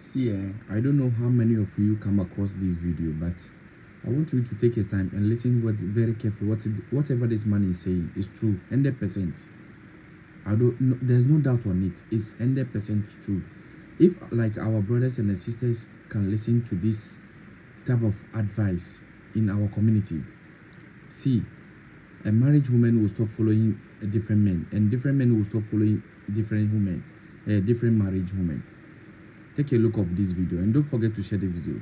See, I don't know how many of you come across this video, but I want you to take your time and listen very carefully. Whatever this man is saying is true, 100%. There's no doubt on it. It's 100% true. If like our brothers and sisters can listen to this type of advice in our community, see, a married woman will stop following a different men, and different men will stop following different women, different married women. Take a look of this video and don't forget to share the video.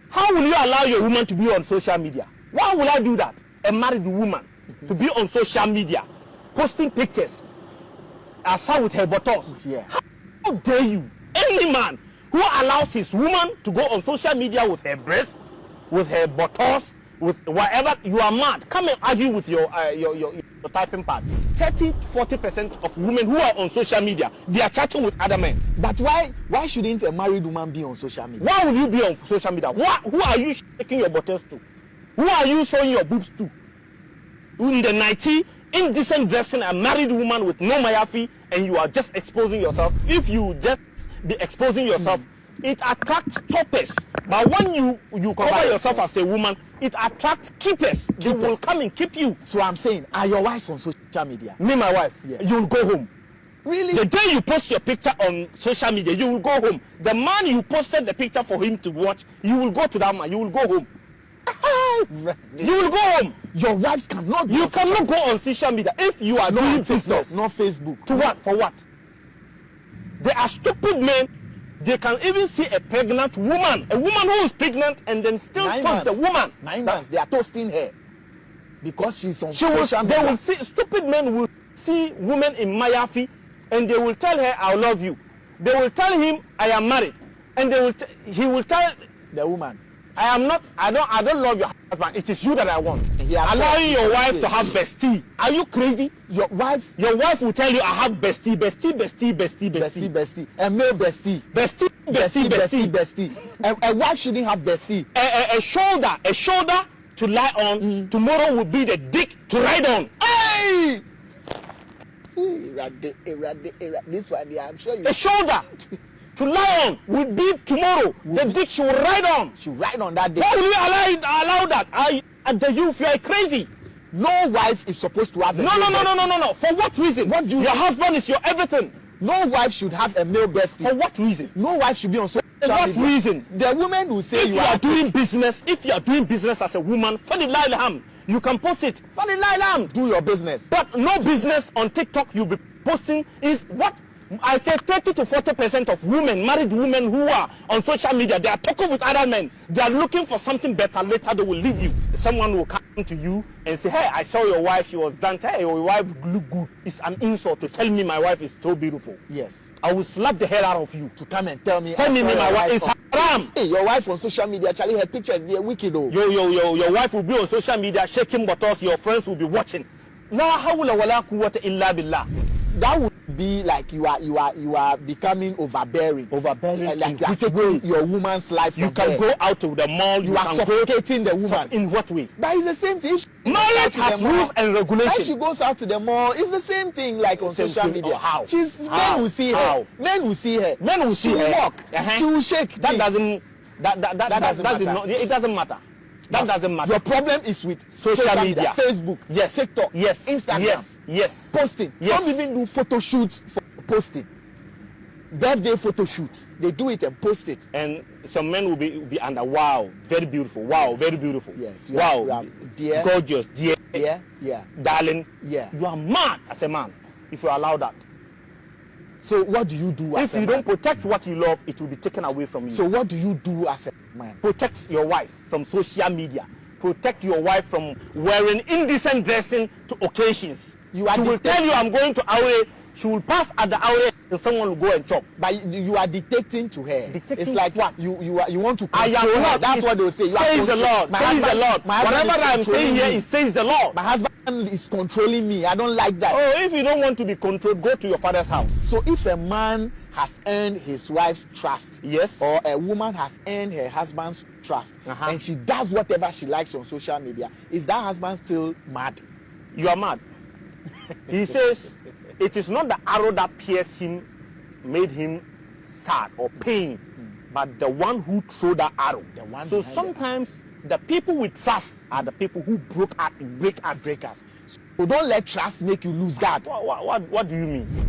How will you allow your woman to be on social media? Why will I do that? A married woman to be on social media, posting pictures, aside with her buttocks. Yeah. How dare you? Any man who allows his woman to go on social media with her breasts, with her buttocks, with whatever, you are mad. Come and argue with your typing pad. 30-40% of women who are on social media, they are chatting with other men. But why shouldn't a married woman be on social media? Why will you be on social media? Who are you shaking your buttocks to? Who are you showing your boobs to? In the 90, indecent dressing, a married woman with no mayafi, and you are just exposing yourself. If you just be exposing yourself, it attracts choppers. But when you cover yourself as a woman, it attracts keepers. They will come and keep you. So I'm saying, are your wives on social media? Me, my wife, yeah. You'll go home. Really? The day you post your picture on social media, you will go home. The man you posted the picture for him to watch, you will go to that man. You will go home. You will go home. Your wives cannot. You cannot go on social media if you are doing business. Not Facebook. To what? For what? They are stupid men. They can even see a pregnant woman, a woman who is pregnant, and then still toast the woman. 9 months. They are toasting her because she's on social media. They will see, stupid men will see women in mayafi, and they will tell her, "I love you." They will tell him, "I am married," and he will tell the woman, I don't love your husband. It is you that I want. Allowing your wife to have bestie. Are you crazy? Your wife will tell you, I have bestie. A male bestie. Bestie. A wife shouldn't have bestie. A shoulder to lie on. Tomorrow will be the dick to ride on. Hey! This one, yeah, I'm sure you. A shoulder to lie on would be tomorrow. The dick she will ride on. She will ride on that day. Why will you allow that? You are crazy. No wife is supposed to have a No. For what reason? Your husband is your everything. No wife should have a male bestie. For what reason? No wife should be on social media. For what reason? The woman will say if you are doing business as a woman, you can post it. Do your business. But no business on TikTok you'll be posting is what? I say 30-40% of women, married women who are on social media, they are talking with other men. They are looking for something better. Later they will leave you. Someone will come to you and say, "Hey, I saw your wife. She was done. Hey, your wife look good." It's an insult to tell me my wife is so beautiful. Yes. I will slap the hell out of you. To come and tell me my wife is haram. Hey, your wife on social media, Charlie, her pictures, they're wicked though. Your wife will be on social media shaking buttocks. Your friends will be watching. La hawla wala quwwata illa billah. That would be like you are becoming overbearing. Like you are taking your woman's life. You can go out to the mall. You are suffocating the woman. In what way? But it's the same thing. Marriage has rules and regulations. When she goes out to the mall, it's the same thing like on social media. How? Men will see her. Men will see her. She will walk. She will shake. That doesn't matter. It doesn't matter. That doesn't matter. Your problem is with social media, Facebook, yes, TikTok, yes, Instagram, yes, posting. Yes. Some even do photo shoots for posting. Birthday photo shoots. They do it and post it. And some men will be under, wow, very beautiful. Wow, very beautiful. Yes. Wow, dear, gorgeous, dear, yeah, darling. Yeah. You are mad as a man if you allow that. So what do you do as a man? If you don't protect what you love, it will be taken away from you. So what do you do as a man? Protect your wife from social media. Protect your wife from wearing indecent dressing to occasions. She will tell you, "I'm going to Aure." She will pass at the Aure and someone will go and chop. But you are dictating to her. It's like what? You want to control I am her. That's what they will say. Says the Lord. Says the Lord. Whatever I'm saying here, it says the Lord. My husband is controlling me. I don't like that. Oh, if you don't want to be controlled, go to your father's house. So if a man has earned his wife's trust, yes, or a woman has earned her husband's trust, and she does whatever she likes on social media, is that husband still mad? You are mad. He says it is not the arrow that pierced him, made him sad or pain, but the one who threw that arrow. The one So behind sometimes the people we trust are the people who break us. break us. So don't let trust make you lose God. What do you mean?